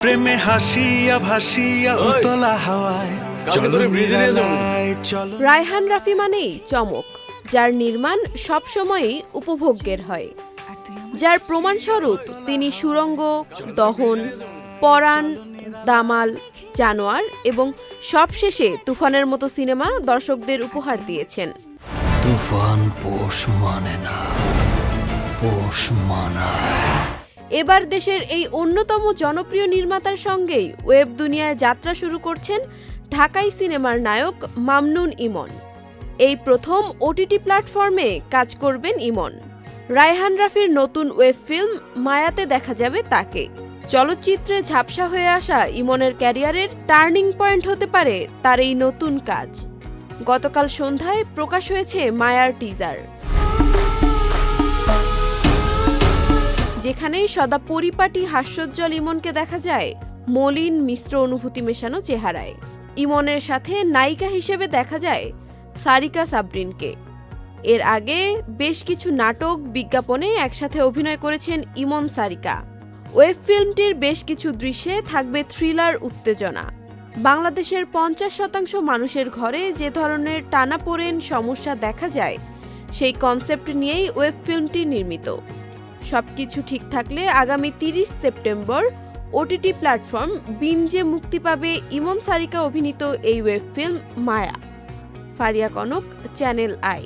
প্রেমে হাসিয়া ভাসিয়া উতলা হাওয়ায় চলো নিরালায় চলো। রায়হান রাফি মানেই চমক, যার নির্মাণ সবসময়ই উপভোগ্যের হয়, যার প্রমাণস্বরূপ তিনি সুড়ঙ্গ, দহন, পরাণ, দামাল, জানোয়ার এবং সবশেষে তুফানের মতো সিনেমা দর্শকদের উপহার দিয়েছেন। তুফান পোষ মানে না, পোষ মানায়। এবার দেশের এই অন্যতম জনপ্রিয় নির্মাতার সঙ্গেই ওয়েব দুনিয়ায় যাত্রা শুরু করছেন ঢাকাই সিনেমার নায়ক মামনুন ইমন। এই প্রথম ওটিটি প্ল্যাটফর্মে কাজ করবেন ইমন। রায়হান রাফির নতুন ওয়েব ফিল্ম মায়াতে দেখা যাবে তাকে। চলচ্চিত্রে ঝাপসা হয়ে আসা ইমনের ক্যারিয়ারের টার্নিং পয়েন্ট হতে পারে তার এই নতুন কাজ। গতকাল সন্ধ্যায় প্রকাশ হয়েছে মায়ার টিজার, যেখানে সদা পরিপাটি হাস্যোজ্জ্বল ইমনকে দেখা যায় মলিন মিশ্র অনুভূতি মেশানো চেহারায়। ইমনের সাথে নায়িকা হিসেবে দেখা যায় সারিকা সাবরিনকে। এর আগে বেশ কিছু নাটক, বিজ্ঞাপনে একসাথে অভিনয় করেছেন ইমন সারিকা। ওয়েব ফিল্মটির বেশ কিছু দৃশ্যে থাকবে থ্রিলার উত্তেজনা। বাংলাদেশের ৫০% মানুষের ঘরে যে ধরনের টানাপোড়েন সমস্যা দেখা যায়, সেই কনসেপ্ট নিয়েই ওয়েব ফিল্মটি নির্মিত। সবকিছু ঠিক থাকলে আগামী ৩০ সেপ্টেম্বর ওটিটি প্ল্যাটফর্ম বিঞ্জে মুক্তি পাবে ইমন সারিকা অভিনীত এই web film Maya. Faria Kanak, channel I.